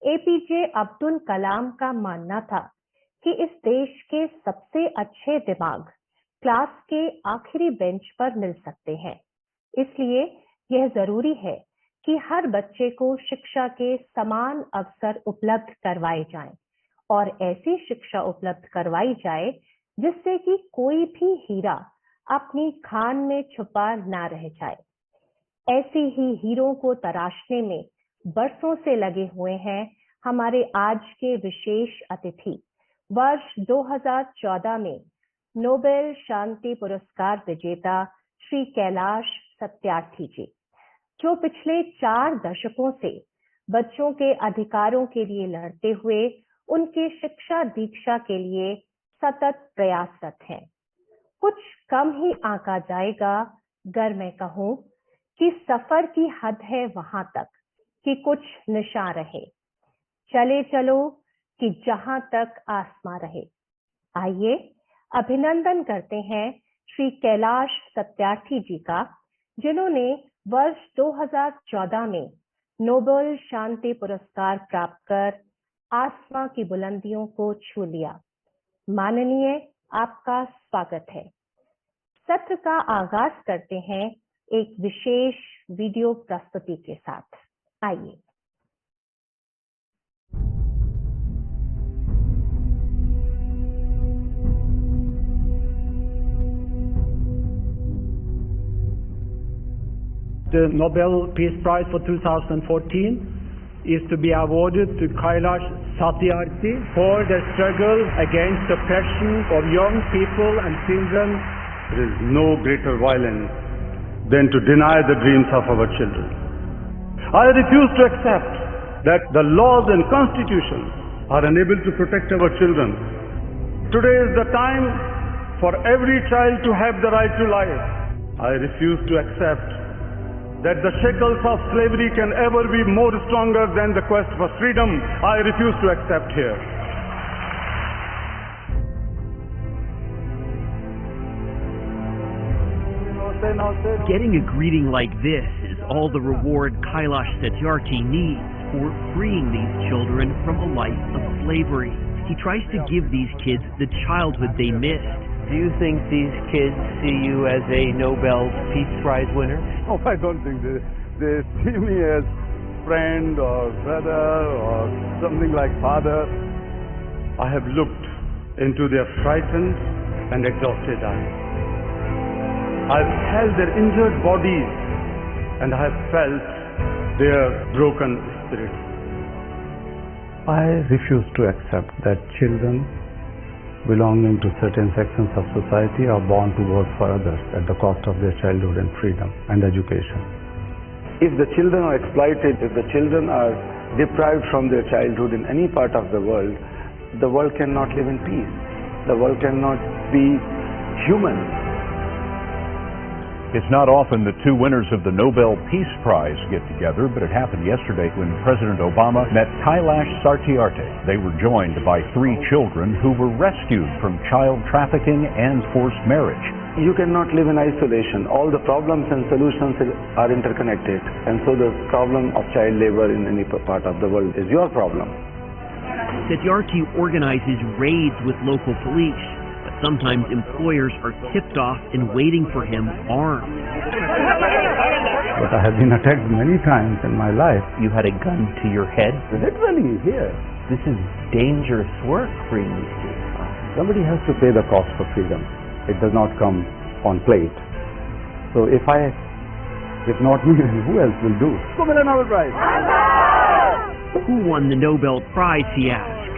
APJ Abdul Kalam का मानना था कि इस देश के सबसे अच्छे दिमाग क्लास के आखिरी बेंच पर मिल सकते हैं। इसलिए यह जरूरी है कि हर बच्चे को शिक्षा के समान अवसर उपलब्ध करवाए जाएं और ऐसी शिक्षा उपलब्ध करवाई जाए जिससे कि कोई भी हीरा अपनी खान में छुपा ना रह जाए। ऐसे ही हीरों को तराशने में बरसों से लगे हुए हैं हमारे आज के विशेष अतिथि, वर्ष 2014 में नोबेल शांति पुरस्कार विजेता श्री कैलाश सत्यार्थी जी, जो पिछले 4 दशकों से बच्चों के अधिकारों के लिए लड़ते हुए उनके शिक्षा दीक्षा के लिए सतत प्रयासरत हैं। कुछ कम ही आंका जाएगा अगर मैं कहूं कि सफर की हद है वहां तक कि कुछ निशान रहे। चले चलो कि जहां तक आसमां रहे। आइए अभिनंदन करते हैं श्री कैलाश सत्यार्थी जी का, जिन्होंने वर्ष 2014 में नोबेल शांति पुरस्कार प्राप्त कर आसमां की बुलंदियों को छू लिया। माननीय, आपका स्वागत है। सत्र का आगाज करते हैं एक विशेष वीडियो प्रस्तुति के साथ। आइए। The Nobel Peace Prize for 2014 is to be awarded to Kailash Satyarthi for the struggle against oppression of young people and children. There is no greater violence than to deny the dreams of our children. I refuse to accept that the laws and constitutions are unable to protect our children. Today is the time for every child to have the right to life. I refuse to accept that the shackles of slavery can ever be more stronger than the quest for freedom. I refuse to accept here. Getting a greeting like this is all the reward Kailash Satyarthi needs for freeing these children from a life of slavery. He tries to give these kids the childhood they missed. Do you think these kids see you as a Nobel Peace Prize winner? Oh, I don't think they see me as friend or brother or something like father. I have looked into their frightened and exhausted eyes. I've held their injured bodies and I have felt their broken spirits. I refuse to accept that children belonging to certain sections of society are born to work for others at the cost of their childhood and freedom and education. If the children are exploited, if the children are deprived from their childhood in any part of the world cannot live in peace. The world cannot be human. It's not often that two winners of the Nobel Peace Prize get together, but it happened yesterday when President Obama met Kailash Satyarthi. They were joined by 3 children who were rescued from child trafficking and forced marriage. You cannot live in isolation. All the problems and solutions are interconnected. And so the problem of child labor in any part of the world is your problem. Satyarthi organizes raids with local police. Sometimes employers are tipped off and waiting for him armed. But I have been attacked many times in my life. You had a gun to your head? Literally, here. This is dangerous work freeing these kids. Somebody has to pay the cost for freedom. It does not come on plate. So if not me, then who else will do? Who will a Nobel Prize? Who won the Nobel Prize, he asks.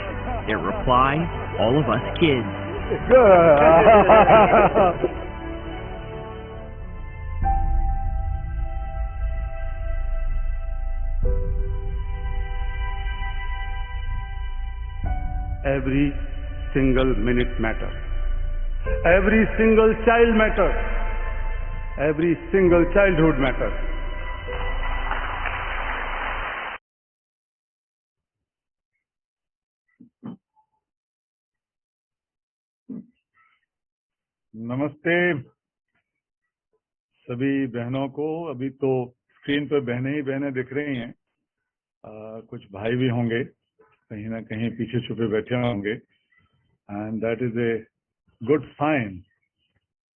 Their reply, all of us kids. Every single minute matters. Every single child matters. Every single childhood matters. नमस्ते सभी बहनों को। अभी तो screen पर बहनें ही बहनें दिख रही हैं, कुछ भाई भी होंगे, कहीं ना कहीं पीछे छुपे बैठे होंगे, and that is a good sign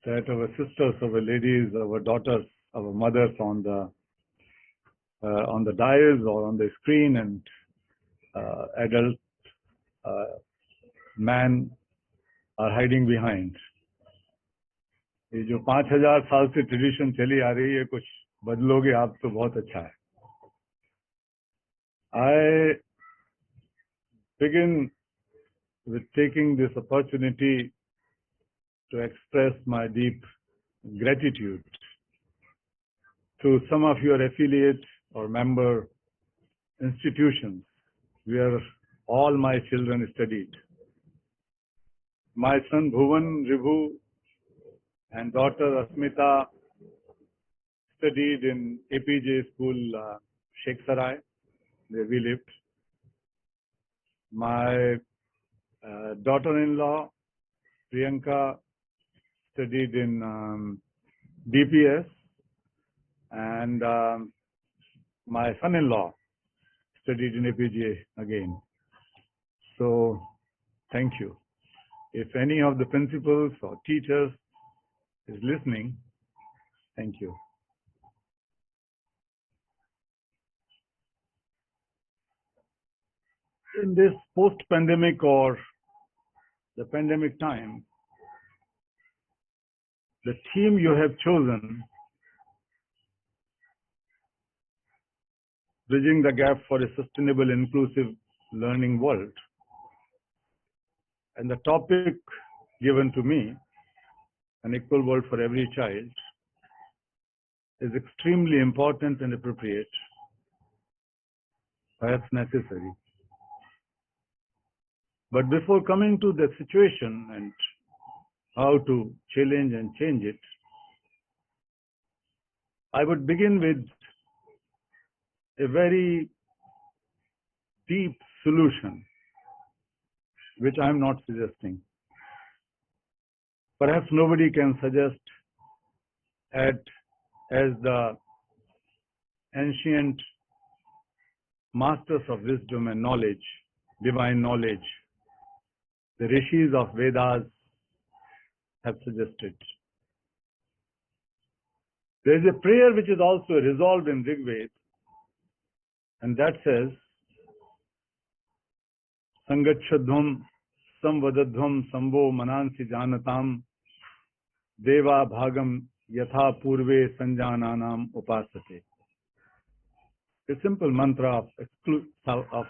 that our sisters, our ladies, our daughters, our mothers on the dais or on the screen, and adult man are hiding behind. ये जो 5000 साल से ट्रेडिशन चली आ रही है, कुछ बदलोगे आप तो बहुत अच्छा है. I begin with taking this opportunity to express my deep gratitude to some of your affiliate or member institutions where all my children studied. My son Bhuvan, Ribhu, and daughter Asmita studied in APJ school, Sheikh Sarai, where we lived. My daughter-in-law, Priyanka, studied in DPS, and my son-in-law studied in APJ again. So, thank you. If any of the principals or teachers is listening, thank you. In this post-pandemic or the pandemic time, the theme you have chosen, bridging the gap for a sustainable, inclusive learning world, and the topic given to me, an equal world for every child, is extremely important and appropriate, perhaps necessary. But before coming to the situation and how to challenge and change it, I would begin with a very deep solution, which I am not suggesting. Perhaps nobody can suggest as the ancient masters of wisdom and knowledge, divine knowledge, the rishis of Vedas have suggested. There is a prayer which is also resolved in Rig Veda, and that says, Sangachadhvam samvadadhvam samvo manansi janatam deva bhagam yatha purve sanjananam upasate. A simple mantra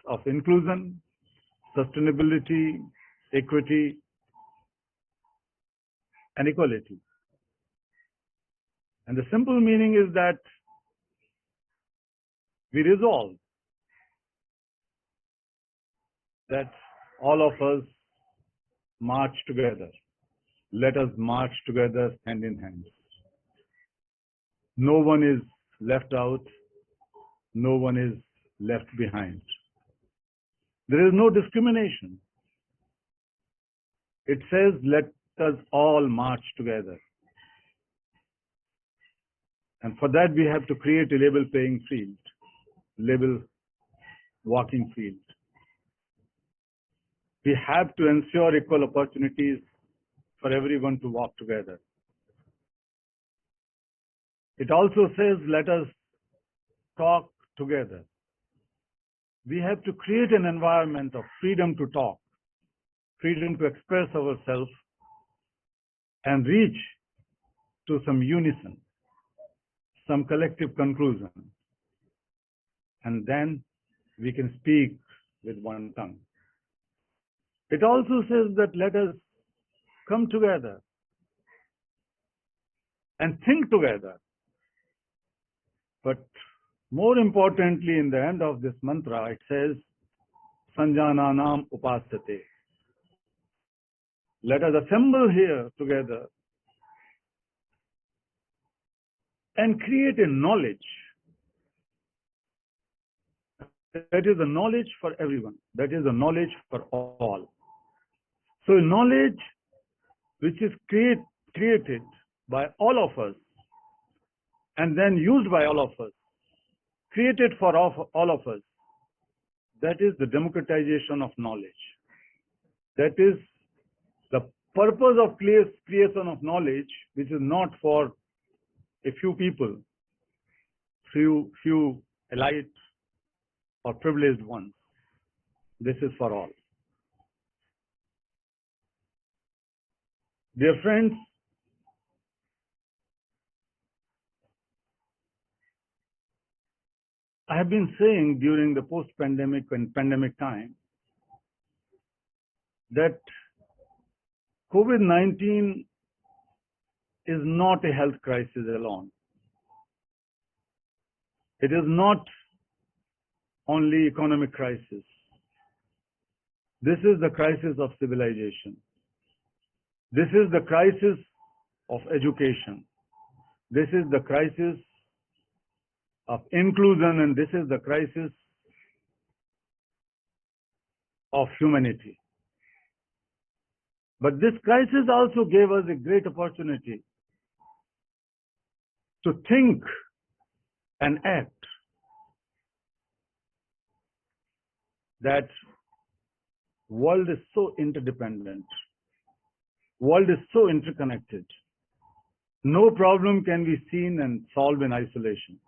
of inclusion, sustainability, equity, and equality. And the simple meaning is that we resolve that all of us march together. Let us march together hand in hand. No one is left out. No one is left behind. There is no discrimination. It says, let us all march together. And for that, we have to create a level playing field, level walking field. We have to ensure equal opportunities for everyone to walk together. It also says, let us talk together. We have to create an environment of freedom to talk, freedom to express ourselves, and reach to some unison, some collective conclusion. And then we can speak with one tongue. It also says that let us come together and think together. But more importantly, in the end of this mantra, it says, Sanjananam upasate. Let us assemble here together and create a knowledge. That is a knowledge for everyone. That is a knowledge for all. So a knowledge which is created by all of us and then used by all of us, created for all of us, That is the democratization of knowledge. That is the purpose of creation of knowledge, which is not for a few people, few elite or privileged ones. This is for all. Dear friends, I have been saying during the post-pandemic and pandemic time that COVID-19 is not a health crisis alone. It is not only economic crisis. This is the crisis of civilization. This is the crisis of education. This is the crisis of inclusion, and this is the crisis of humanity. But this crisis also gave us a great opportunity to think and act. That world is so interdependent. World is so interconnected. No problem can be seen and solved in isolation.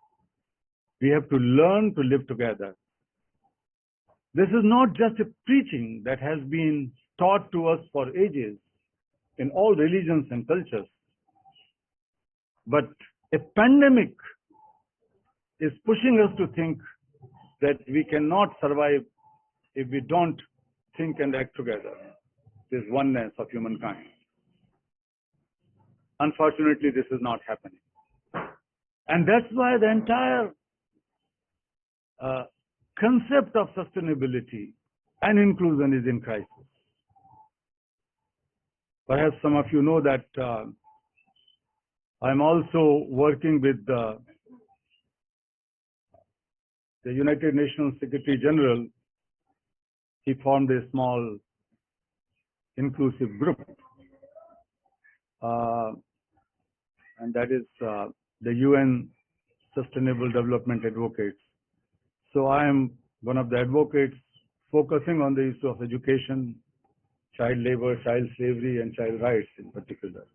We have to learn to live together. This is not just a preaching that has been taught to us for ages in all religions and cultures, but a pandemic is pushing us to think that we cannot survive if we don't think and act together. This oneness of humankind. Unfortunately, this is not happening. And that's why the entire concept of sustainability and inclusion is in crisis. Perhaps some of you know that I'm also working with the United Nations Secretary General. He formed a small inclusive group, and that is the UN Sustainable Development Advocates. So I am one of the advocates focusing on the issue of education, child labor, child slavery, and child rights in particular.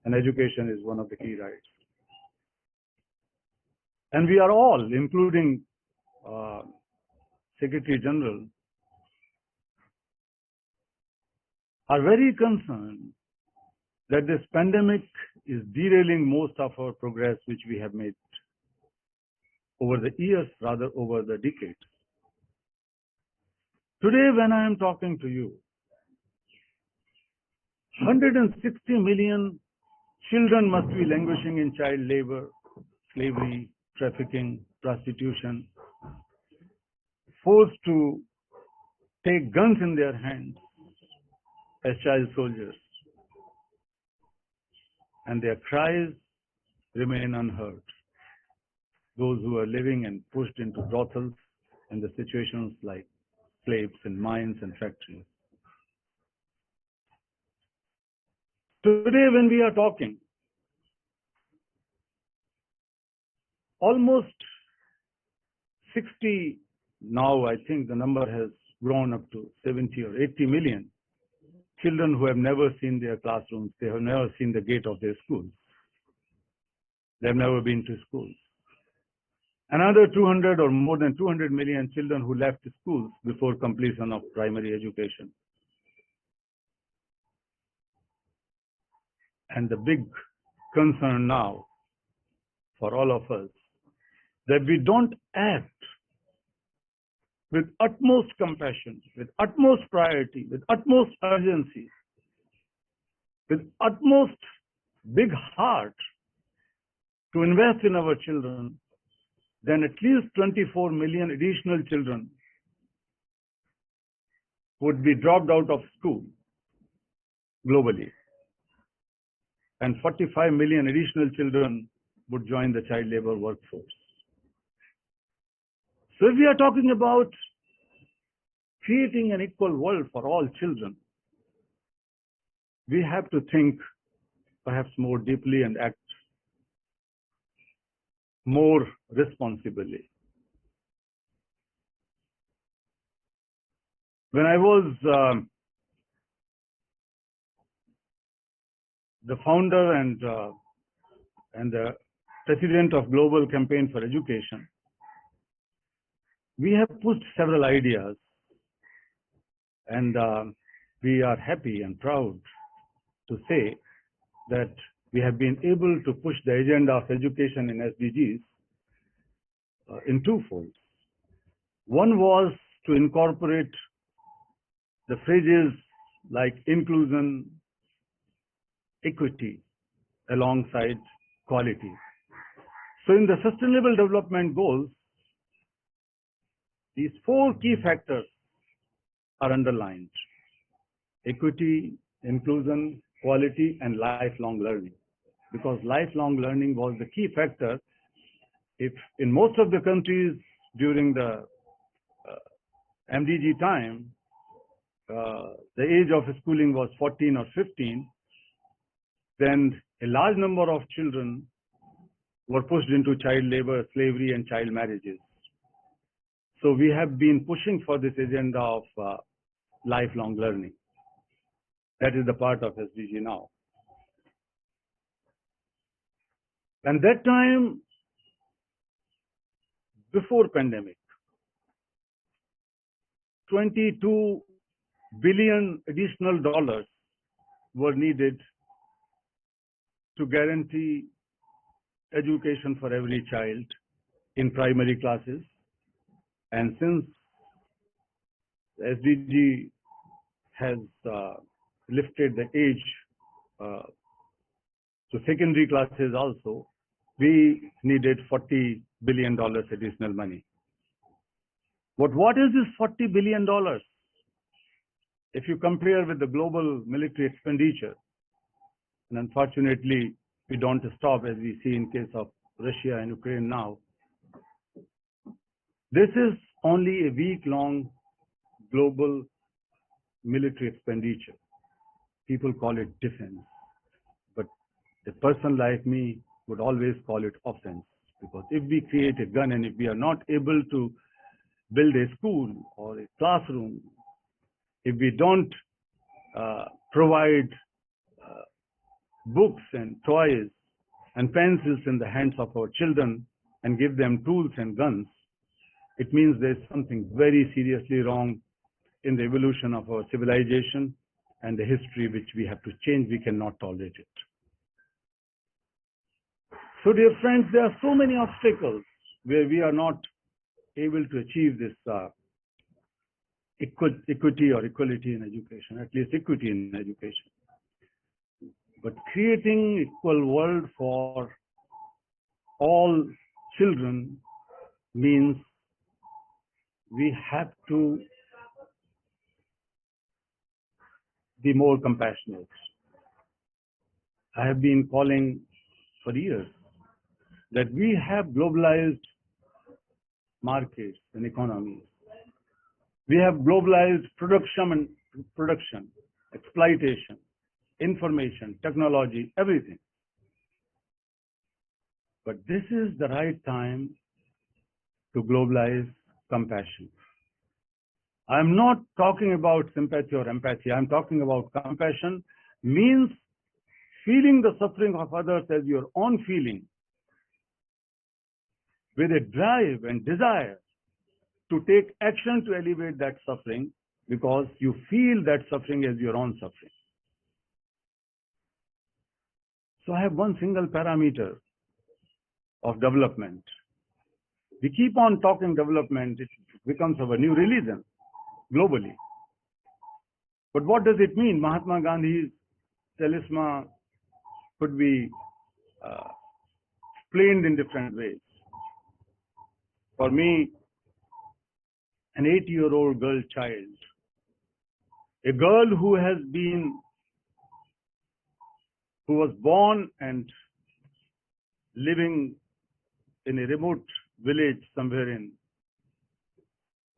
And education is one of the key rights. And we are all, including Secretary General, are very concerned that this pandemic is derailing most of our progress which we have made over the years, rather over the decades. Today, when I am talking to you, 160 million children must be languishing in child labor, slavery, trafficking, prostitution, forced to take guns in their hands as child soldiers. And their cries remain unheard. Those who are living and pushed into brothels and the situations like slaves in mines and factories. Today, when we are talking, almost 60, now I think the number has grown up to 70 or 80 million children who have never seen their classrooms, they have never seen the gate of their schools. They have never been to schools. Another 200 or more than 200 million children who left schools before completion of primary education. And the big concern now for all of us, that we don't act with utmost compassion, with utmost priority, with utmost urgency, with utmost big heart to invest in our children, then at least 24 million additional children would be dropped out of school globally. And 45 million additional children would join the child labor workforce. So if we are talking about creating an equal world for all children, we have to think perhaps more deeply and act more responsibly. When I was the founder and the president of Global Campaign for Education, we have pushed several ideas, and we are happy and proud to say that we have been able to push the agenda of education in SDGs in twofold. One was to incorporate the phrases like inclusion, equity, alongside quality. So in the Sustainable Development Goals, these four key factors are underlined: equity, inclusion, quality, and lifelong learning. Because lifelong learning was the key factor. If in most of the countries during the MDG time, the age of schooling was 14 or 15, then a large number of children were pushed into child labor, slavery, and child marriages. So we have been pushing for this agenda of lifelong learning. That is the part of SDG now. And that time, before pandemic, 22 billion additional dollars were needed to guarantee education for every child in primary classes. And since SDG has lifted the age to secondary classes also, we needed $40 billion additional money. But what is this $40 billion? If you compare with the global military expenditure, and unfortunately we don't stop as we see in case of Russia and Ukraine now, this is only a week-long global military expenditure. People call it defense, but a person like me would always call it offense, because if we create a gun and if we are not able to build a school or a classroom, if we don't provide books and toys and pencils in the hands of our children and give them tools and guns, it means there's something very seriously wrong in the evolution of our civilization and the history which we have to change. We cannot tolerate it. So dear friends, there are so many obstacles where we are not able to achieve this equity or equality in education, at least equity in education. But creating equal world for all children means we have to be more compassionate. I have been calling for years that we have globalized markets and economies. We have globalized production, exploitation, information, technology, everything. But this is the right time to globalize compassion. I'm not talking about sympathy or empathy. I'm talking about compassion, means feeling the suffering of others as your own feeling, with a drive and desire to take action to alleviate that suffering, because you feel that suffering as your own suffering. So I have one single parameter of development. We keep on talking development, it becomes our new religion globally. But what does it mean? Mahatma Gandhi's talisman could be explained in different ways. For me, an 8-year-old girl child, a girl who was born and living in a remote village somewhere in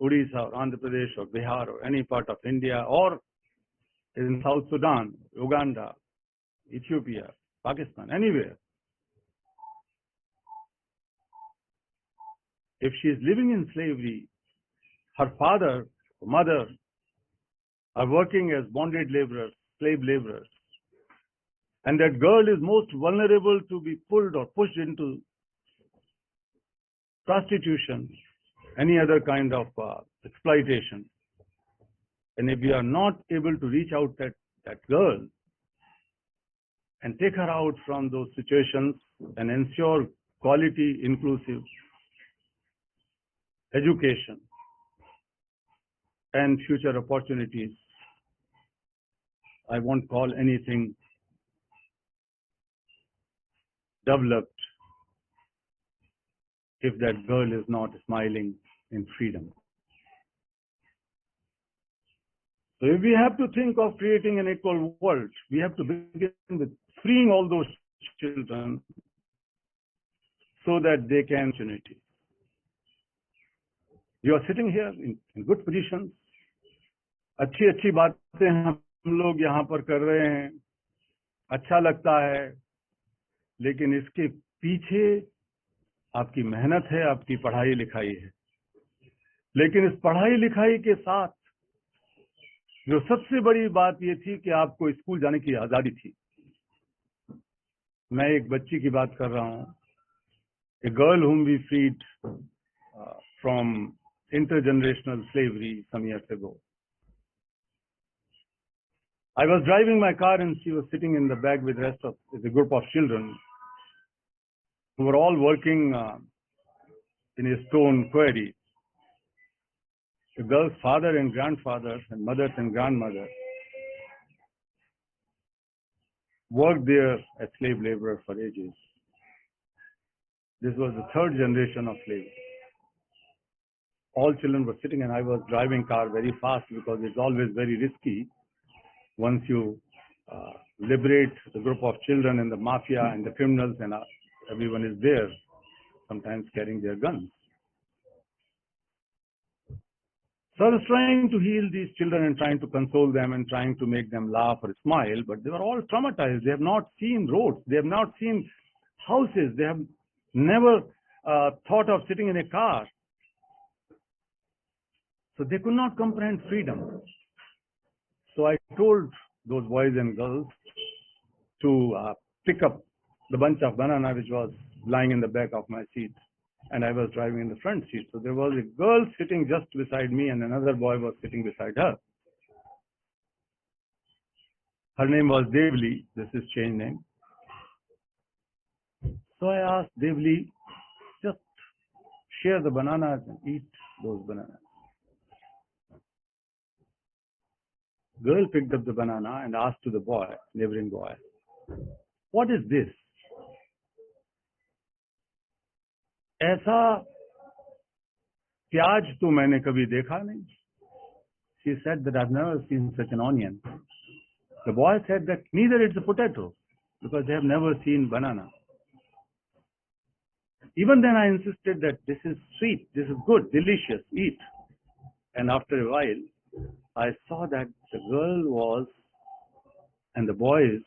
Odisha or Andhra Pradesh or Bihar or any part of India, or in South Sudan, Uganda, Ethiopia, Pakistan, anywhere. If she is living in slavery, her father, mother are working as bonded laborers, slave laborers. And that girl is most vulnerable to be pulled or pushed into prostitution, any other kind of exploitation. And if we are not able to reach out that girl and take her out from those situations and ensure quality, inclusive education and future opportunities, I won't call anything developed if that girl is not smiling in freedom. So if we have to think of creating an equal world, we have to begin with freeing all those children so that they can opportunity. You are sitting here in good positions. अच्छी अच्छी बातें हम लोग यहाँ पर कर रहे हैं, अच्छा लगता है, लेकिन इसके पीछे आपकी मेहनत है, आपकी पढ़ाई लिखाई है. लेकिन इस पढ़ाई लिखाई के साथ जो सबसे बड़ी बात ये थी कि आपको स्कूल जाने की आजादी थी. मैं एक बच्ची की बात कर रहा हूँ, a girl whom we freed from intergenerational slavery some years ago. I was driving my car and she was sitting in the back with a group of children who were all working in a stone quarry. The girl's father and grandfather and mothers and grandmother worked there as slave laborers for ages. This was the third generation of slaves. All children were sitting and I was driving car very fast because it's always very risky once you liberate the group of children and the mafia and the criminals and everyone is there, sometimes carrying their guns. So I was trying to heal these children and trying to console them and trying to make them laugh or smile, but they were all traumatized. They have not seen roads. They have not seen houses. They have never thought of sitting in a car. So they could not comprehend freedom. So I told those boys and girls to pick up the bunch of banana which was lying in the back of my seat, and I was driving in the front seat. So there was a girl sitting just beside me and another boy was sitting beside her. Her name was Devli. This is changed name. So I asked Devli, just share the bananas and eat those bananas. Girl picked up the banana and asked to the boy, neighboring boy, what is this? ऐसा प्याज तो मैंने कभी देखा नहीं. She said that I've never seen such an onion. The boy said that neither it's a potato because they have never seen banana. Even then I insisted that this is sweet, this is good, delicious, eat. And after a while, I saw that the girl and the boys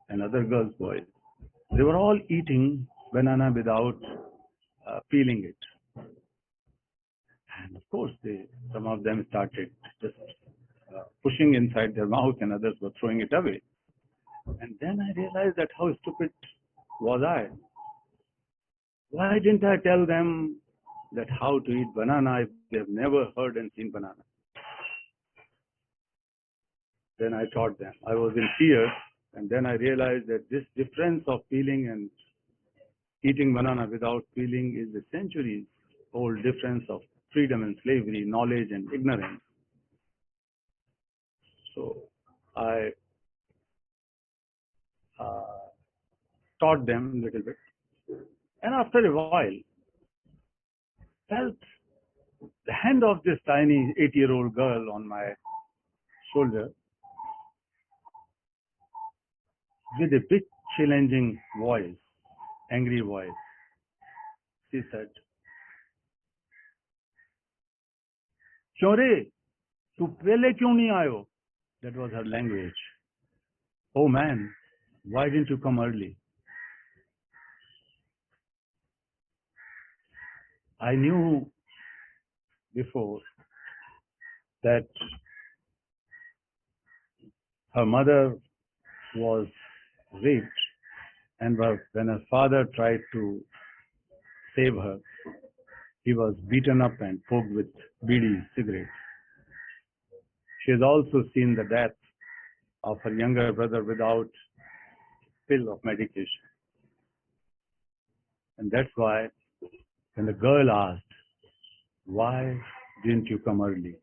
and other girls' boys, they were all eating banana without peeling it. And of course, some of them started just pushing inside their mouth and others were throwing it away. And then I realized that how stupid was I. Why didn't I tell them that how to eat banana if they have never heard and seen banana? Then I taught them. I was in tears, and then I realized that this difference of peeling and eating banana without peeling is a centuries-old difference of freedom and slavery, knowledge and ignorance. So I taught them a little bit. And after a while, felt the hand of this tiny 8-year-old girl on my shoulder with a big challenging voice, angry voice. She said, "क्यों रे? तू पहले क्यों नहीं आयो?" That was her language. "Oh man, why didn't you come early?" I knew before that Her mother was raped, and when her father tried to save her, he was beaten up and poked with bidi cigarettes. She has also seen the death of her younger brother without pill of medication. And that's why when the girl asked, "Why didn't you come early?"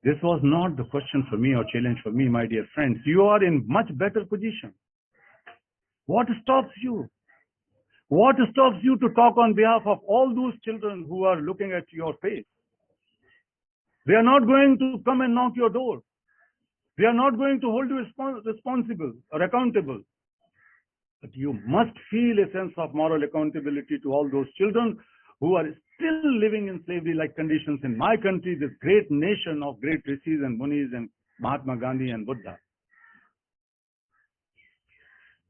This was not the question for me or challenge for me, my dear friends. You are in much better position. What stops you? What stops you to talk on behalf of all those children who are looking at your face? They are not going to come and knock your door. They are not going to hold you responsible or accountable. But you must feel a sense of moral accountability to all those children who are still living in slavery-like conditions in my country, this great nation of great rishis and munis and Mahatma Gandhi and Buddha.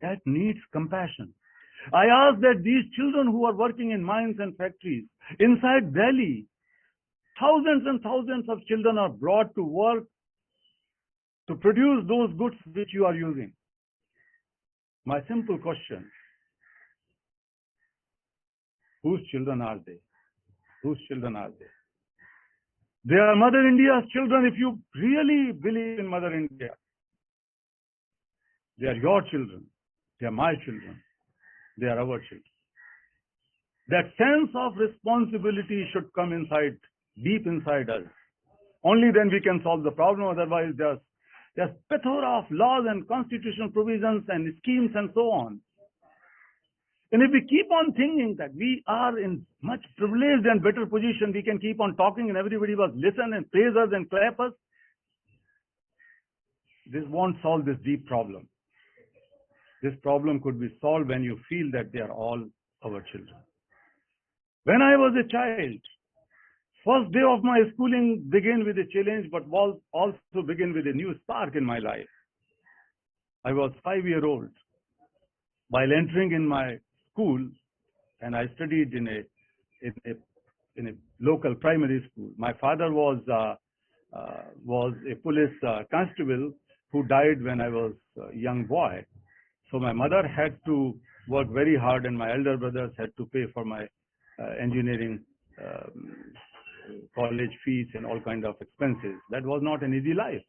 That needs compassion. I ask that these children who are working in mines and factories inside Delhi, thousands and thousands of children are brought to work to produce those goods which you are using. My simple question, whose children are they? Whose children are they? They are Mother India's children. If you really believe in Mother India, they are your children. They are my children. They are our children. That sense of responsibility should come inside, deep inside us. Only then we can solve the problem. Otherwise, there's plethora of laws and constitutional provisions and schemes and so on. And if we keep on thinking that we are in much privileged and better position, we can keep on talking and everybody will listen and praise us and clap us, this won't solve this deep problem. This problem could be solved when you feel that they are all our children. When I was a child, first day of my schooling began with a challenge, but was also began with a new spark in my life. I was 5-year-old. While entering in my school, and I studied in a local primary school. My father was a police constable who died when I was a young boy. So my mother had to work very hard, and my elder brothers had to pay for my engineering college fees and all kind of expenses. That was not an easy life.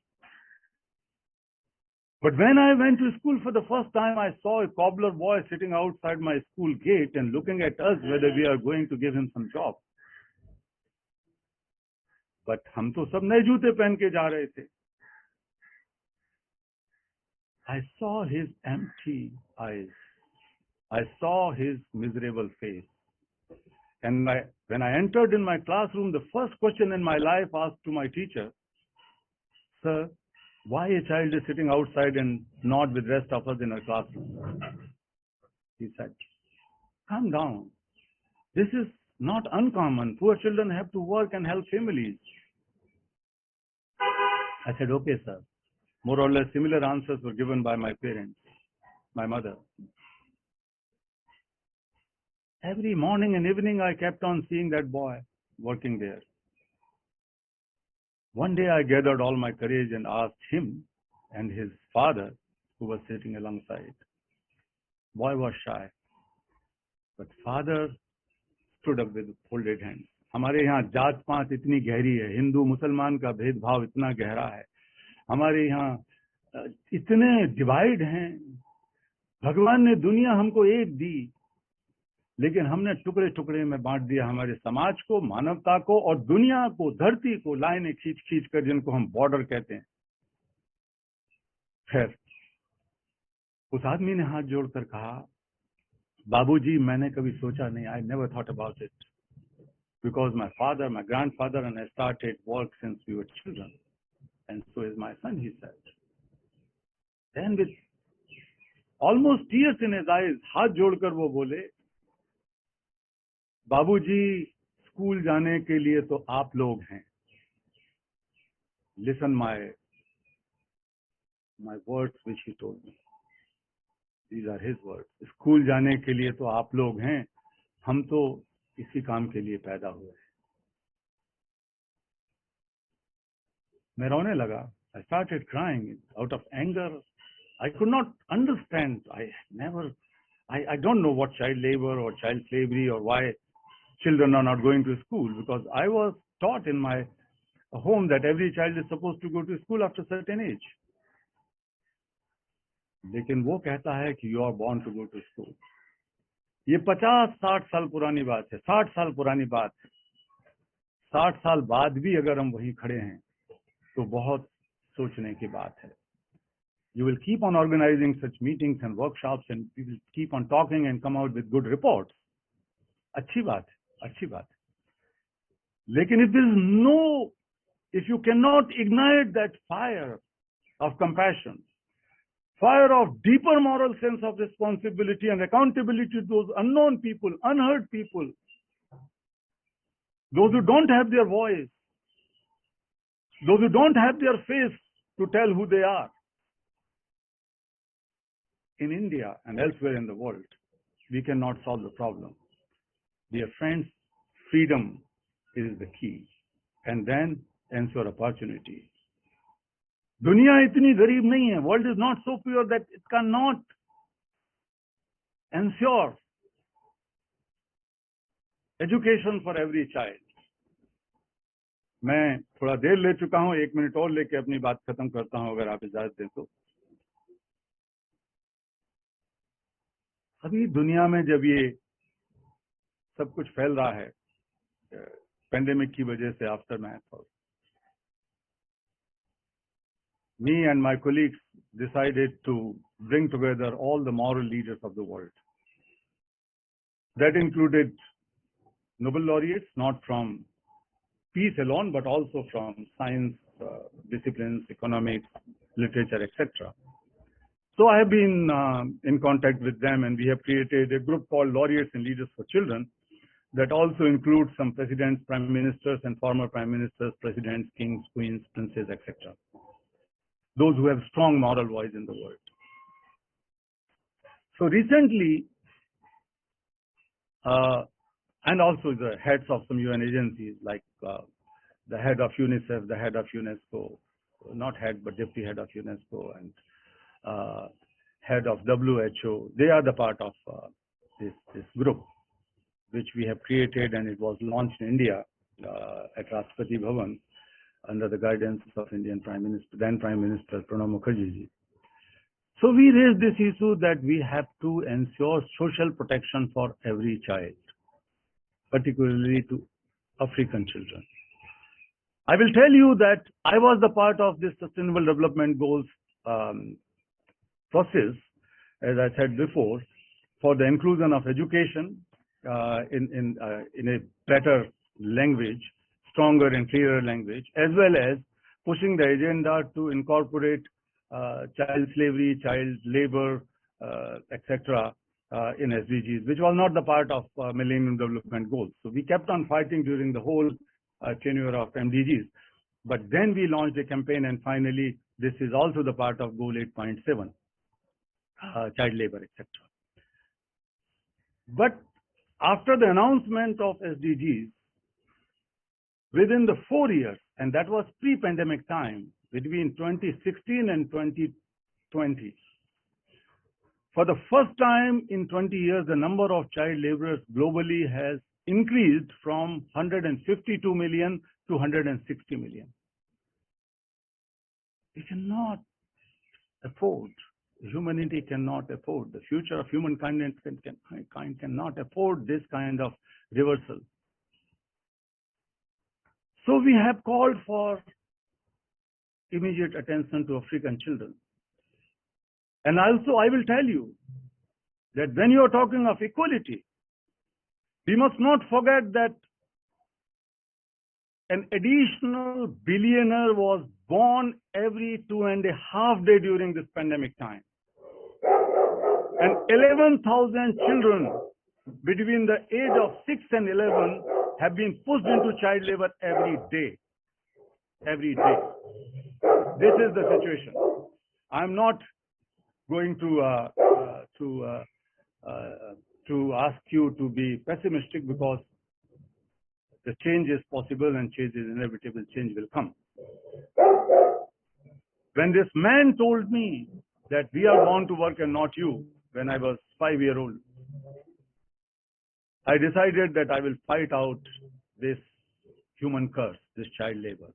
But when I went to school for the first time, I saw a cobbler boy sitting outside my school gate and looking at us whether we are going to give him some job. But हम तो सब नए जूते पहन के जा रहे थे. I saw his empty eyes. I saw his miserable face. And when I entered in my classroom, the first question in my life asked to my teacher, "Sir, why a child is sitting outside and not with rest of us in our classroom?" He said, "Calm down. This is not uncommon. Poor children have to work and help families." I said, "Okay, sir." More or less similar answers were given by my parents, my mother. Every morning and evening, I kept on seeing that boy working there. One day, I gathered all my courage and asked him and his father, who was sitting alongside. Boy was shy, but father stood up with folded hands. हमारे यहाँ जात पात इतनी गहरी है, हिंदू मुसलमान का भेदभाव इतना गहरा है, हमारे यहाँ इतने डिवाइड हैं. भगवान ने दुनिया हमको एक दी, लेकिन हमने टुकड़े टुकड़े में बांट दिया हमारे समाज को, मानवता को और दुनिया को, धरती को लाइनें खींच खींच कर, जिनको हम बॉर्डर कहते हैं. फिर उस आदमी ने हाथ जोड़कर कहा, "बाबूजी, मैंने कभी सोचा नहीं. I never thought about it. Because my father, my grandfather and I started work since we were children. And so is my son," he said. Then with almost tears in his eyes, हाथ जोड़कर वो बोले, "बाबूजी, school जाने के लिए तो आप लोग हैं. Listen my words which he told me. These are his words. School जाने के लिए तो आप लोग हैं. हम तो इसी काम के लिए पैदा हुए हैं." मैं रोने लगा. I started crying out of anger. I could not understand. I don't know what child labor or child slavery or why children are not going to school, because I was taught in my home that every child is supposed to go to school after a certain age. लेकिन वो कहता है कि you are born to go to school. ये 50-60 साल पुरानी बात है, 60 साल पुरानी बात है. 60 साल बाद भी अगर हम वहीं खड़े हैं तो बहुत सोचने की बात है. You will keep on organizing such meetings and workshops and we will keep on talking and come out with good reports. अच्छी बात है, अच्छी बात है. लेकिन if you cannot ignite that fire of compassion, fire of deeper moral sense of responsibility and accountability to those unknown people, unheard people, those who don't have their voice, those who don't have their face to tell who they are, in India and elsewhere in the world, we cannot solve the problem. Dear friends, freedom is the key, and then ensure opportunity. दुनिया इतनी गरीब नहीं है. World is not so poor that it cannot ensure education for every child. मैं थोड़ा देर ले चुका हूं, 1 मिनट और लेके अपनी बात खत्म करता हूं अगर आप इजाजत दें तो. अभी दुनिया में जब ये सब कुछ फैल रहा है पेंडेमिक की वजह से, after math, me and my colleagues decided to bring together all the moral leaders of the world. That included Nobel laureates, not from peace alone, but also from science disciplines, economics, literature, etc. So I have been in contact with them, and we have created a group called Laureates and Leaders for Children that also includes some presidents, prime ministers, and former prime ministers, presidents, kings, queens, princes, etc. Those who have strong moral voice in the world. So recently, and also the heads of some UN agencies like the head of UNICEF, the head of UNESCO, not head but deputy head of UNESCO, and head of WHO, they are the part of this group which we have created, and it was launched in India at Rashtrapati Bhavan under the guidance of Indian Prime Minister, then Prime Minister Pranab Mukherjee ji. So we raised this issue that we have to ensure social protection for every child, particularly to African children. I will tell you that I was the part of this Sustainable Development Goals process, as I said before, for the inclusion of education in a better language, stronger and clearer language, as well as pushing the agenda to incorporate child slavery, child labor, etc. In SDGs, which was not the part of Millennium Development Goals. So we kept on fighting during the whole tenure of MDGs. But then we launched a campaign, and finally this is also the part of Goal 8.7, child labor, etc. But after the announcement of SDGs, within the 4 years, and that was pre-pandemic time, between 2016 and 2020, for the first time in 20 years, the number of child laborers globally has increased from 152 million to 160 million. We cannot afford, humanity cannot afford, the future of humankind cannot afford this kind of reversal. So we have called for immediate attention to African children. And also I will tell you that when you are talking of equality, we must not forget that an additional billionaire was born every 2.5 days during this pandemic time. And 11,000 children between the age of 6 and 11 have been pushed into child labor every day. Every day. This is the situation. I'm not going to ask you to be pessimistic, because the change is possible and change is inevitable. Change will come. When this man told me that we are born to work and not you, when I was 5 years old, I decided that I will fight out this human curse, this child labor.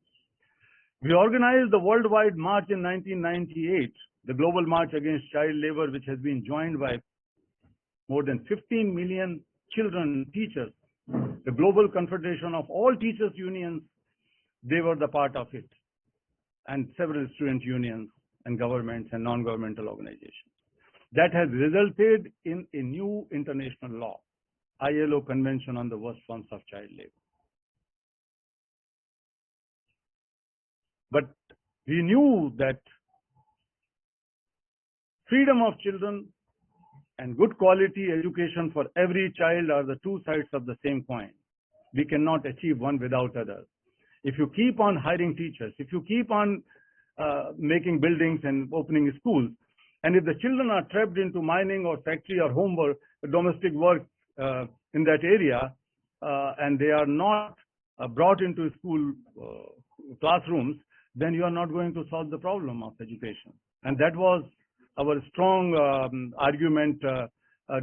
We organized the worldwide march in 1998, the global march against child labor, which has been joined by more than 15 million children, teachers. The Global Confederation of all teachers' unions, they were the part of it, and several student unions and governments and non-governmental organizations. That has resulted in a new international law, ILO Convention on the Worst Forms of Child Labor. But we knew that freedom of children and good quality education for every child are the two sides of the same coin. We cannot achieve one without other. If you keep on hiring teachers, if you keep on making buildings and opening schools, and if the children are trapped into mining or factory or homework, domestic work in that area, and they are not brought into school classrooms, then you are not going to solve the problem of education. And that was our strong argument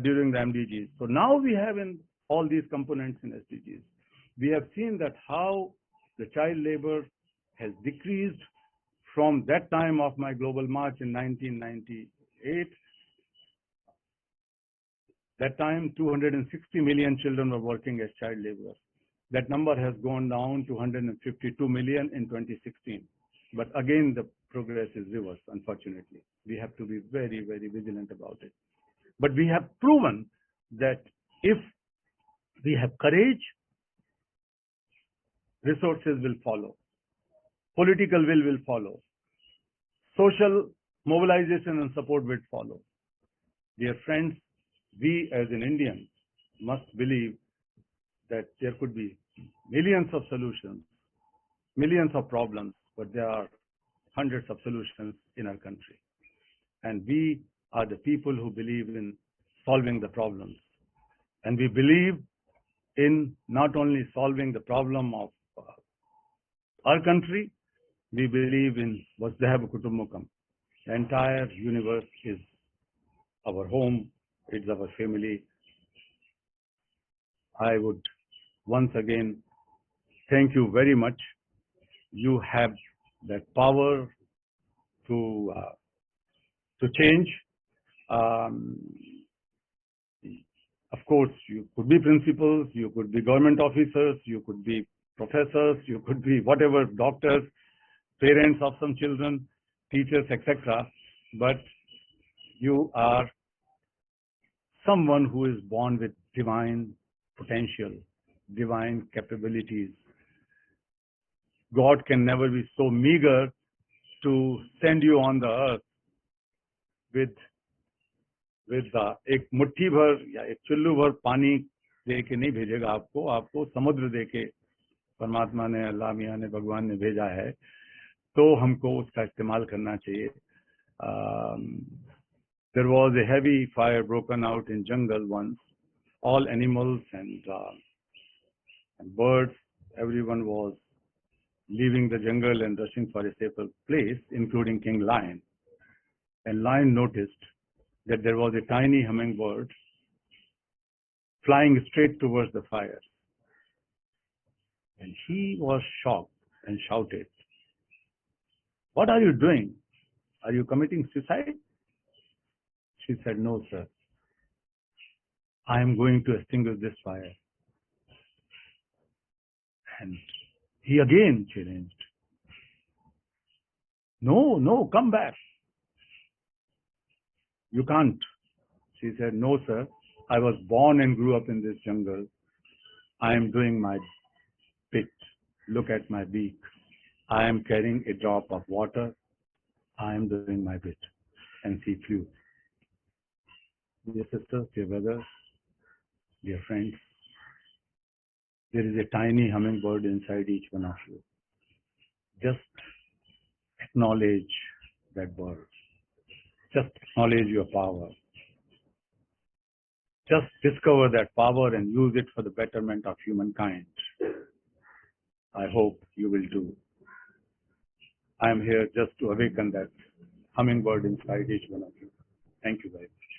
during the MDGs. So now we have in all these components in SDGs. We have seen that how the child labor has decreased from that time of my global march in 1998. That time, 260 million children were working as child laborers. That number has gone down to 152 million in 2016. But again, the progress is reversed, unfortunately. We have to be very, very vigilant about it. But we have proven that if we have courage, resources will follow. Political will follow. Social mobilization and support will follow. Dear friends, we as an Indian must believe that there could be millions of solutions, millions of problems, but there are hundreds of solutions in our country. And we are the people who believe in solving the problems. And we believe in not only solving the problem of our country, we believe in Vasudhaiva Kutumbakam. The entire universe is our home, it's our family. I would once again thank you very much. You have that power to change. Of course, you could be principals, you could be government officers, you could be professors, you could be whatever, doctors, parents of some children, teachers, etc. But you are someone who is born with divine potential, divine capabilities. God can never be so meager to send you on the earth with एक मुट्ठी भर या एक चुल्लू भर पानी दे के नहीं भेजेगा आपको समुद्र दे के परमात्मा ने, अल्लाह मियां ने, भगवान ने भेजा है, तो हमको उसका इस्तेमाल करना चाहिए. There was a heavy fire broken out in jungle once. All animals and birds, everyone was leaving the jungle and rushing for a safer place, including King Lion. And Lion noticed that there was a tiny hummingbird flying straight towards the fire. And he was shocked and shouted, "What are you doing? Are you committing suicide?" She said, "No, sir. I am going to extinguish this fire." And he again challenged, No, come back. You can't. She said, "No, sir. I was born and grew up in this jungle. I am doing my bit. Look at my beak. I am carrying a drop of water. I am doing my bit." And she flew. Dear sisters, dear brothers, dear friends, there is a tiny hummingbird inside each one of you. Just acknowledge that bird. Just acknowledge your power. Just discover that power and use it for the betterment of humankind. I hope you will do. I am here just to awaken that hummingbird inside each one of you. Thank you very much.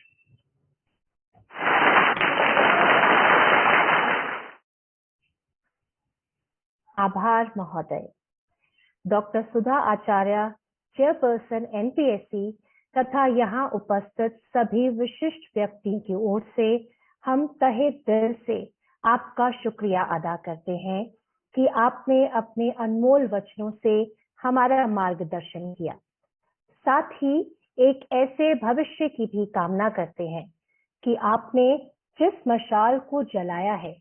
आभार महोदय। Doctor सुधा आचार्य, chairperson NPSC तथा यहाँ उपस्थित सभी विशिष्ट व्यक्ति की ओर से हम तहे दिल से आपका शुक्रिया अदा करते हैं कि आपने अपने अनमोल वचनों से हमारा मार्गदर्शन किया। साथ ही एक ऐसे भविष्य की भी कामना करते हैं कि आपने जिस मशाल को जलाया है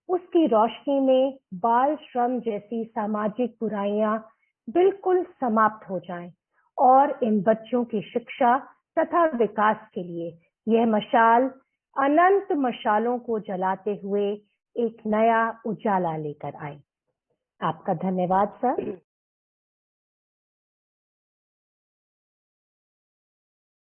उसकी रोशनी में बाल श्रम जैसी सामाजिक बुराइयां बिल्कुल समाप्त हो जाएं और इन बच्चों की शिक्षा तथा विकास के लिए यह मशाल अनंत मशालों को जलाते हुए एक नया उजाला लेकर आए। आपका धन्यवाद सर।